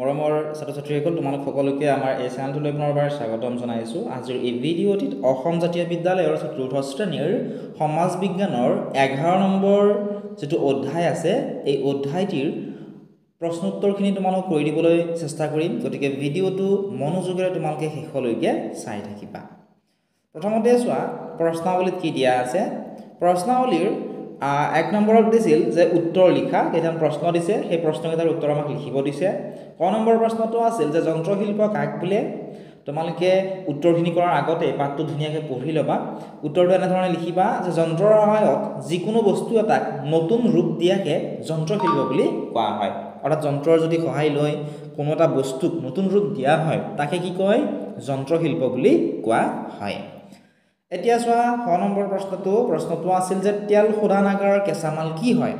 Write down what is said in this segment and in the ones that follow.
মৰমৰ ছাত্ৰ-ছাত্ৰীসকল তোমালোক সকলোকে আমাৰ এই চেনেলটোলৈ পুনৰবাৰ স্বাগতম জনাইছো। আজিৰ এই ভিডিঅ'টিত অসম জাতীয় বিদ্যালয়ৰ চতুৰ্থ শ্ৰেণীৰ সমাজ বিজ্ঞানৰ 11 নম্বৰ যেটো অধ্যায় আছে এই অধ্যায়টিৰ প্ৰশ্নোত্তৰখিনি তোমালোক কৰি দিবলৈ চেষ্টা কৰিম। গতিকে ভিডিঅ'টো মনোযোগেৰে তোমালোকে শেষলৈকে চাই থাকিবা। প্ৰথমতে চোৱা প্ৰশ্নাৱলীত কি দিয়া আছে। প্ৰশ্নাৱলীৰ 1 নম্বৰত দিছিল যে উত্তৰ লিখা কেইটামান প্ৰশ্ন দিছে, সেই প্ৰশ্নকেইটাৰ উত্তৰ আমাক লিখিব দিছে। ক নম্বৰ প্ৰশ্নটো আছিল যে যন্ত্ৰশিল্প কাক বোলে। তোমালোকে উত্তৰখিনি কৰাৰ আগতে পাঠটো ধুনীয়াকৈ পঢ়ি ল'বা। উত্তৰটো এনেধৰণে লিখিবা যে যন্ত্ৰৰ সহায়ত যিকোনো বস্তু এটাক নতুন ৰূপ দিয়াকে যন্ত্ৰশিল্প বুলি কোৱা হয়। অৰ্থাৎ যন্ত্ৰৰ যদি সহায় লৈ কোনো এটা বস্তুক নতুন ৰূপ দিয়া হয় তাকে কি কয়, যন্ত্ৰশিল্প বুলি কোৱা হয়। এতিয়া চোৱা ক নম্বৰ প্ৰশ্নটো আছিল যে তেল শোধনাগাৰৰ কেঁচামাল কি হয়।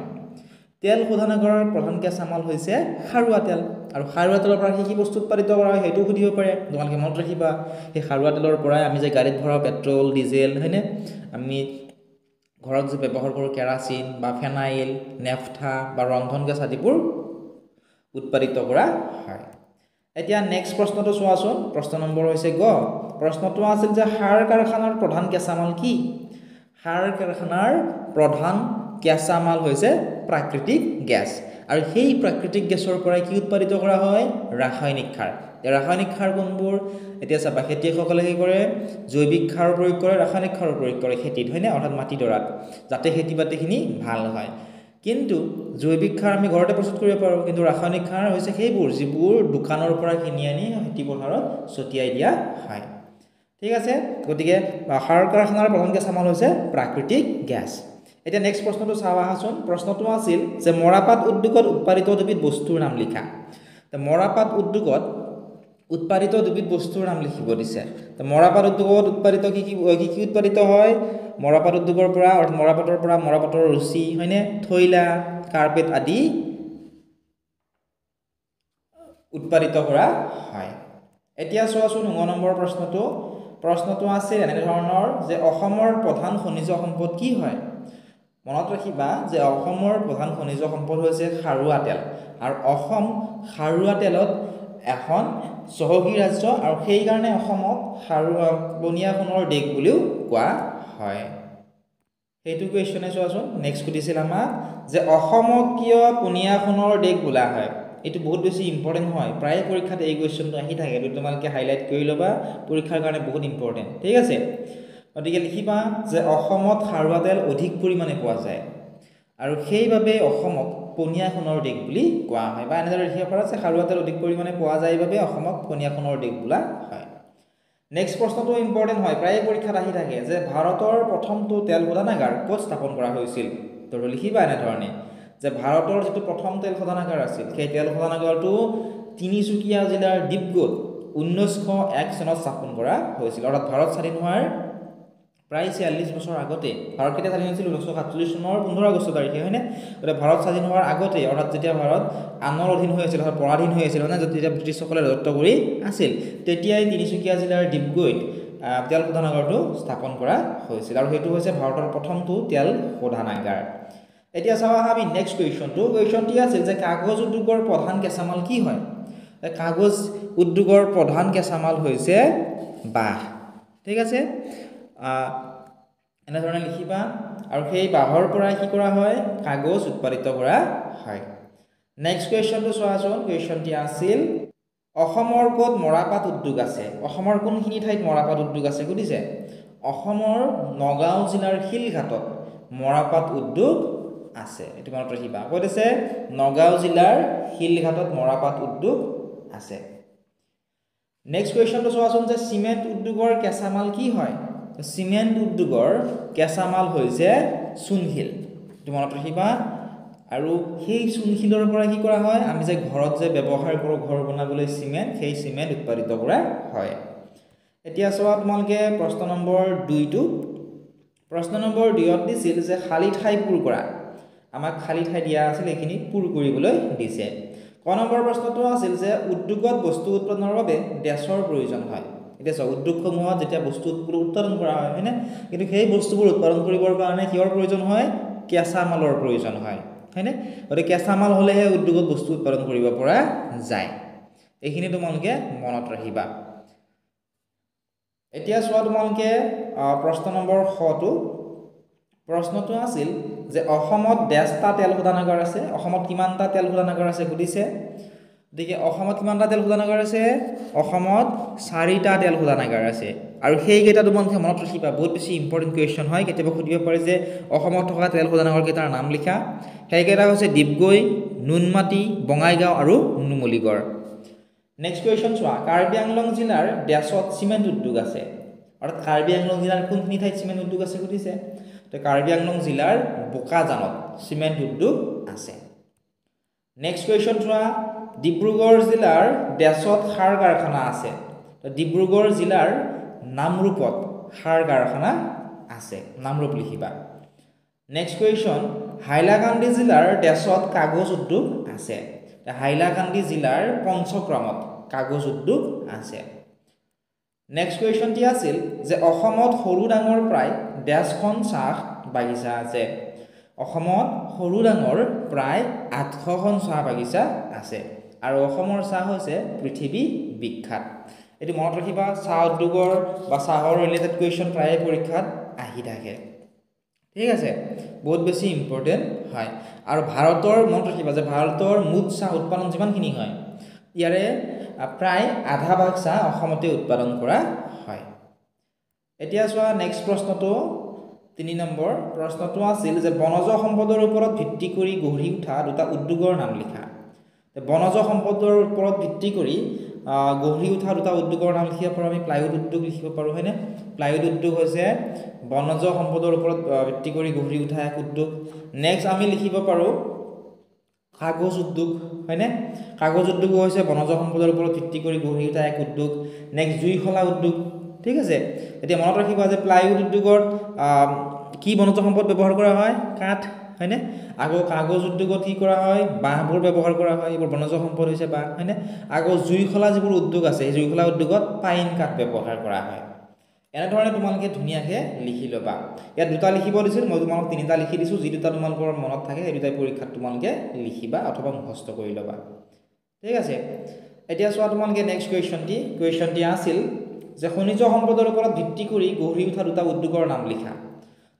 তেল শোধনাগাৰৰ প্ৰধান কেঁচামাল হৈছে খাৰুৱা তেল। আৰু খাৰুৱা তেলৰ পৰা কি বস্তু উৎপাদিত কৰা হয় সেইটো সুধিব পাৰে। তোমালোকে মনত ৰাখিবা সেই খাৰুৱা তেলৰ পৰাই আমি যে গাড়ীত ভৰাও পেট্ৰল ডিজেল হয়নে, আমি ঘৰত যে ব্যৱহাৰ কৰোঁ কেৰাচিন বা ফেনাইল নেফথা বা ৰন্ধন গেছ আদিবোৰ উৎপাদিত কৰা হয়। এতিয়া নেক্সট প্ৰশ্নটো চোৱাচোন। প্ৰশ্ন নম্বৰ হৈছে গ। প্ৰশ্নটো আছিল যে সাৰ কাৰখানাৰ প্ৰধান কেঁচামাল কি। সাৰ কাৰখানাৰ প্ৰধান কেঁচামাল হৈছে প্ৰাকৃতিক গেছ। আৰু সেই প্ৰাকৃতিক গেছৰ পৰা কি উৎপাদিত কৰা হয়, ৰাসায়নিক সাৰ। ৰাসায়নিক সাৰ কোনবোৰ, এতিয়া চাবা খেতিয়কসকলে কি কৰে, জৈৱিক সাৰ প্ৰয়োগ কৰে, ৰাসায়নিক সাৰ প্ৰয়োগ কৰে খেতিত হয়নে, অৰ্থাৎ মাটিডৰাত, যাতে খেতি বাতিখিনি ভাল হয়। কিন্তু জৈৱিক সাৰ আমি ঘৰতে প্ৰস্তুত কৰিব পাৰোঁ, কিন্তু ৰাসায়নিক সাৰ হৈছে সেইবোৰ যিবোৰ দোকানৰ পৰা কিনি আনি খেতি পথাৰত ছটিয়াই দিয়া হয়। ঠিক আছে, গতিকে সাৰ কাৰখানাৰ প্ৰধান কেঁচামাল হৈছে প্ৰাকৃতিক গেছ। এতিয়া নেক্সট প্ৰশ্নটো চাওঁ আহাচোন। প্ৰশ্নটো আছিল যে মৰাপাট উদ্যোগত উৎপাদিত দুবিধ বস্তুৰ নাম লিখা। মৰাপাট উদ্যোগত উৎপাদিত দুবিধ বস্তুৰ নাম লিখিব দিছে। মৰাপাট উদ্যোগত উৎপাদিত কি কি উৎপাদিত হয়, মৰাপাট উদ্যোগৰ পৰা মৰাপাটৰ ৰছী হয়নে, থৈলা কাৰ্পেট আদি উৎপাদিত কৰা হয়। এতিয়া চোৱাচোন 9 নম্বৰ প্ৰশ্নটো আছে এনেধৰণৰ যে অসমৰ প্ৰধান খনিজ সম্পদ কি হয়। মনত ৰাখিবা যে অসমৰ প্ৰধান খনিজ সম্পদ হৈছে খাৰুৱা তেল। আৰু অসম খাৰুৱা তেলত এখন চহকী ৰাজ্য, আৰু সেইকাৰণে অসমক পনীয়া সোণৰ দেশ বুলিও কোৱা হয়। সেইটো কুৱেশ্যনে চোৱাচোন। নেক্সট সুধিছিল আমাক যে অসমক কিয় পনীয়া সোণৰ দেশ বোলা হয়। এইটো বহুত বেছি ইম্পৰ্টেণ্ট হয়, প্ৰায় পৰীক্ষাত এই কুৱেশ্যনটো আহি থাকে, এইটো তোমালোকে হাইলাইট কৰি ল'বা, পৰীক্ষাৰ কাৰণে বহুত ইম্পৰ্টেণ্ট। ঠিক আছে, গতিকে লিখিবা যে অসমত খাৰুৱা তেল অধিক পৰিমাণে পোৱা যায় আৰু সেইবাবে অসমক পনীয়া সোণৰ দেশ বুলি কোৱা হয়। বা এনেদৰে লিখিব পাৰা যে খাৰুৱা তেল অধিক পৰিমাণে পোৱা যায় বাবে অসমক পনীয়া সোণৰ দেশ বোলা হয়। নেক্সট প্ৰশ্নটো ইম্পৰ্টেণ্ট হয়, প্ৰায় পৰীক্ষাত আহি থাকে যে ভাৰতৰ প্ৰথমটো তেল শোধনাগাৰ ক'ত স্থাপন কৰা হৈছিল। তো লিখিবা এনেধৰণে যে ভাৰতৰ যিটো প্ৰথম তেল শোধনাগাৰ আছিল সেই তেল শোধনাগাৰটো তিনিচুকীয়া জিলাৰ ডিব্ৰুগড়ত 1901 চনত স্থাপন কৰা হৈছিল। অৰ্থাৎ ভাৰত স্বাধীন হোৱাৰ প্ৰায় 46 বছৰ আগতে। ভাৰত কেতিয়া স্বাধীন হৈছিল, 1947 চনৰ 15 আগষ্ট তাৰিখে হয়নে। গতিকে ভাৰত স্বাধীন হোৱাৰ আগতে, অৰ্থাৎ যেতিয়া ভাৰত আনৰ অধীন হৈ আছিল, অৰ্থাৎ পৰাধীন হৈ আছিল মানে, যেতিয়া ব্ৰিটিছসকলে ৰাজত্ব কৰি আছিল, তেতিয়াই তিনিচুকীয়া জিলাৰ ডিব্ৰুগড়ত তেল শোধনাগাৰটো স্থাপন কৰা হৈছিল। আৰু সেইটো হৈছে ভাৰতৰ প্ৰথমটো তেল শোধনাগাৰ। এতিয়া চাওঁ আহা আমি নেক্সট কুৱেশ্যনটি আছিল যে কাগজ উদ্যোগৰ প্ৰধান কেঁচামাল কি হয়। কাগজ উদ্যোগৰ প্ৰধান কেঁচামাল হৈছে বাঁহ। ঠিক আছে, এনেধৰণে লিখিবা। আৰু সেই বাঁহৰ পৰাই কি কৰা হয়, কাগজ উৎপাদিত কৰা হয়। নেক্সট কুৱেশ্যনটো চোৱাচোন। কুৱেশ্যনটি আছিল অসমৰ ক'ত মৰাপাট উদ্যোগ আছে। অসমৰ কোনখিনি ঠাইত মৰাপাট উদ্যোগ আছে সুধিছে। অসমৰ নগাঁও জিলাৰ শিলঘাটত মৰাপাট উদ্যোগ আছে। এইটো মনত ৰাখিবা, ক'ত আছে, নগাঁও জিলাৰ শিলঘাটত মৰাপাট উদ্যোগ আছে। নেক্সট কুৱেশ্যনটো চোৱাচোন যে চিমেণ্ট উদ্যোগৰ কেঁচামাল কি হয়। চিমেণ্ট উদ্যোগৰ কেঁচামাল হৈছে চূণশিল। এইটো মনত ৰাখিবা। আৰু সেই চূণশিলৰ পৰা কি কৰা হয়, আমি যে ঘৰত যে ব্যৱহাৰ কৰোঁ ঘৰ বনাবলৈ চিমেণ্ট, সেই চিমেণ্ট উৎপাদিত কৰা হয়। এতিয়া চোৱা তোমালোকে প্ৰশ্ন নম্বৰ 2টো। প্ৰশ্ন নম্বৰ 2ত দিছিল যে খালী ঠাই পূৰ কৰা। আমাক খালী ঠাই দিয়া আছিল, এইখিনি পূৰ কৰিবলৈ দিছে। ক নম্বৰ প্ৰশ্নটো আছিল যে উদ্যোগত বস্তু উৎপাদনৰ বাবে গেছৰ প্ৰয়োজন হয়। এতিয়া চাওক, উদ্যোগসমূহত যেতিয়া বস্তু উৎপাদন কৰা হয় হয়নে, কিন্তু সেই বস্তুবোৰ উৎপাদন কৰিবৰ কাৰণে কিহৰ প্ৰয়োজন হয়, কেঁচামালৰ প্ৰয়োজন হয় হয়নে। গতিকে কেঁচামাল হ'লেহে উদ্যোগত বস্তু উৎপাদন কৰিব পৰা যায়। এইখিনি তোমালোকে মনত ৰাখিবা এতিয়া চোৱা তোমালোকে প্ৰশ্ন নম্বৰ 6 টো প্ৰশ্নটো আছিল যে অসমত ডেছটা তেল শোধনাগাৰ আছে অসমত কিমানটা তেল শোধনাগাৰ আছে সুধিছে গতিকে অসমত কিমানটা তেল শোধনাগাৰ আছে অসমত 4টা তেল শোধনাগাৰ আছে আৰু সেইকেইটা তোমালোকে মনত ৰাখিবা বহুত বেছি ইম্পৰ্টেন্ট কোৱেশ্চন হয় কেতিয়াবা সুধিব পাৰে যে অসমত থকা তেল শোধনাগাৰ কেইটাৰ নাম লিখা সেইকেইটা হৈছে ডিপগৈ নুনমাটি বঙাইগাঁও আৰু নুমলীগড় নেক্সট কোৱেশ্চন চোৱা কাৰ্বি আংলং জিলাৰ ডেছত সিমেন্ট উদ্যোগ আছে অৰ্থাৎ কাৰ্বি আংলং জিলাৰ কোনখিনি ঠাইত সিমেন্ট উদ্যোগ আছে সুধিছে তো কাৰ্বি আংলং জিলাৰ বোকাজানত সিমেন্ট উদ্যোগ আছে নেক্সট কোৱেশ্চন চোৱা ডিব্ৰুগড় জিলাৰ ডেছত সাৰ কাৰখানা আছে তো ডিব্ৰুগড় জিলাৰ নামৰূপত সাৰ কাৰখানা আছে নামৰূপ লিখিবা নেক্সট কোৱেশ্চন হাইলাকান্দি জিলাৰ ডেছত কাগজ উদ্যোগ আছে হাইলাকান্দি জিলাৰ পঞ্চক্ৰমত কাগজ উদ্যোগ আছে নেক্সট কোৱেশ্চনটি আছিল যে অসমত সৰু ডাঙৰ প্ৰায় ডেছখন চাহ বাগিচা আছে অসমত সৰু ডাঙৰ প্ৰায় 800খন চাহ বাগিচা আছে আৰু অসমৰ চাহ হৈছে পৃথিৱী বিখ্যাত এটি মনত ৰাখিবা চাহ উদ্যোগৰ বা চাহৰ ৰিলেটেড কোৱেশ্চন প্ৰায় পৰীক্ষাত আহি থাকে ঠিক আছে বহুত বেছি ইম্পৰ্টেন্ট হয় আৰু ভাৰতৰ মনত ৰাখিবা যে ভাৰতৰ মুঠ চাহ উৎপাদন যিমানখিনি হয় ইয়াৰে প্ৰায় আধা ভাগ চাহ অসমতে উৎপাদন কৰা হয় এতিয়া চোৱা নেক্সট প্ৰশ্নটো 3 নম্বৰ প্ৰশ্নটো আছিল যে বনজ সম্পদৰ ওপৰত ভিত্তি কৰি গঢ়ি উঠা দুটা উদ্যোগৰ নাম লিখা বনজ সম্পদৰ ওপৰত ভিত্তি কৰি গঢ়ি উঠা দুটা উদ্যোগৰ নাম লিখিব পাৰো আমি প্লাইউড উদ্যোগ লিখিব পাৰো হয়নে প্লাইউড উদ্যোগ হৈছে বনজ সম্পদৰ ওপৰত ভিত্তি কৰি গঢ়ি উঠা এক উদ্যোগ নেক্সট আমি লিখিব পাৰো কাগজ উদ্যোগ হয়নে কাগজ উদ্যোগ হৈছে বনজ সম্পদৰ ওপৰত ভিত্তি কৰি গঢ়ি উঠা এক উদ্যোগ নেক্সট জুইখলা উদ্যোগ ঠিক আছে এতিয়া মনত ৰাখিবা যে প্লাইউড উদ্যোগত কি বনজ সম্পদ ব্যৱহাৰ কৰা হয় কাঠ হয়নে আগো কাগজ উদ্যোগত কি কৰা হয় বাঁহবোৰ ব্যৱহাৰ কৰা হয় এইবোৰ বনজ সম্পদ হৈছে বাঁহ হয়নে আগো জুইখলা যিবোৰ উদ্যোগ আছে এই জুইখলা উদ্যোগত পাইন কাঠ ব্যৱহাৰ কৰা হয় এনে ধৰণে তোমালোকে ধুনীয়াকৈ লিখি লবা ইয়াত দুটা লিখিব দিছিল মই তোমালোক তিনিটা লিখি দিছো যি দুটা তোমালোকৰ মনত থাকে এই দুটাই পৰীক্ষাত তোমালোকে লিখিবা অথবা মুখস্থ কৰি লবা ঠিক আছে এতিয়া চোৱা তোমালোকে নেক্সট কোৱেশ্চনটি আছিল যে খনিজ সম্পদৰ ওপৰত ভিত্তি কৰি গঢ়ি উঠা দুটা উদ্যোগৰ নাম লিখা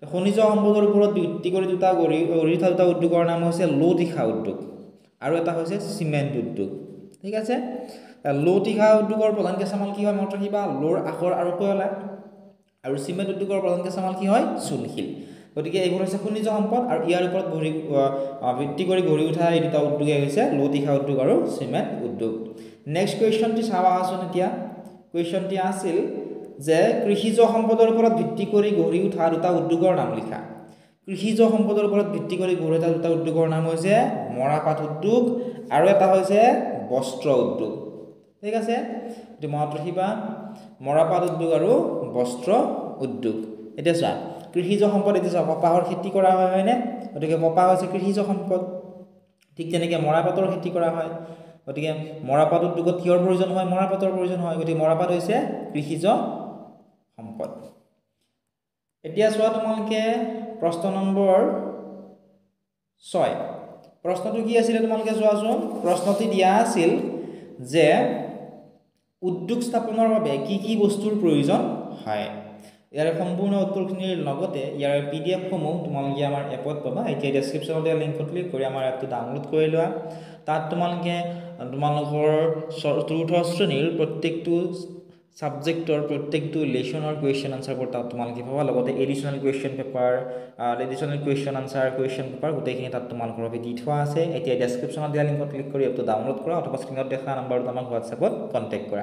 খনিজ সম্পদৰ ওপৰত ভিত্তি কৰি দুটা গঢ়ি উঠা দুটা উদ্যোগৰ নাম হৈছে লৌতিখা উদ্যোগ আৰু এটা হৈছে সিমেন্ট উদ্যোগ ঠিক আছে লৌতিখা উদ্যোগৰ প্ৰধান কেঁচামাল কি হয় মনত ৰাখিবা লোৰ আখৰ আৰু কয়লা আৰু সিমেন্ট উদ্যোগৰ প্ৰধান কেঁচামাল কি হয় চুনশিল গতিকে এইবোৰ হৈছে খনিজ সম্পদ আৰু ইয়াৰ ওপৰত ভিত্তি কৰি গঢ়ি উঠা এই দুটা উদ্যোগে হৈছে লৌতিখা উদ্যোগ আৰু সিমেন্ট উদ্যোগ নেক্সট কোৱেশ্চনটি চাবা আছোন এতিয়া কোৱেশ্চনটি আছিল যে কৃষিজ সম্পদৰ ওপৰত ভিত্তি কৰি গঢ়ি উঠা দুটা উদ্যোগৰ নাম লিখা কৃষিজ সম্পদৰ ওপৰত ভিত্তি কৰি গঢ়ি উঠা দুটা উদ্যোগৰ নাম হৈছে মৰাপাট উদ্যোগ আৰু এটা হৈছে বস্ত্ৰ উদ্যোগ ঠিক আছে এটো মনত ৰাখিবা মৰাপাট উদ্যোগ আৰু বস্ত্ৰ উদ্যোগ এটা চা কৃষিজ সম্পদ এটা কপাহৰ খেতি কৰা হয় হয়নে গতিকে কপাহ হৈছে কৃষিজ সম্পদ ঠিক তেনেকৈ মৰাপাটৰ খেতি কৰা হয় গতিকে মৰাপাট উদ্যোগত কিহৰ প্ৰয়োজন হয় মৰাপাটৰ প্ৰয়োজন হয় গতিকে মৰাপাট হৈছে কৃষিজ সম্পদ এতিয়া চোৱা তোমালোকে প্ৰশ্ন নম্বৰ 6 প্ৰশ্নটো কি আছিল তোমালোকে চোৱাচোন প্ৰশ্নটি দিয়া আছিল যে উদ্যোগ স্থাপনৰ বাবে কি কি বস্তুৰ প্ৰয়োজন হয় ইয়াৰ সম্পূৰ্ণ উত্তৰখিনিৰ লগতে ইয়াৰ পিডিএফ সমূহ তোমালোকে আমাৰ এপত পাবা এতিয়া ডেসক্ৰিপচনত দিয়া লিংকত ক্লিক কৰি আমাৰ এপটো ডাউনলোড কৰি লোৱা তাত তোমালোকে তোমালোকৰ চতুৰ্থ শ্ৰেণীৰ প্ৰত্যেকটো সাবজেক্টৰ প্ৰত্যেকটো লেসনৰ কোৱেশ্চন আনসাৰবোৰ তাত তোমালোকে পাবা লগতে additional question paper additional question answer question paper গোটেইখিনি তাত তোমালোকৰ বাবে দি থোৱা আছে এতিয়া ডেসক্ৰিপচনত দিয়া লিংকত ক্লিক কৰি এপটো ডাউনলোড কৰা অথবা স্ক্ৰিনত দেখা নম্বৰটো আমাক WhatsAppত কন্টাক্ট কৰা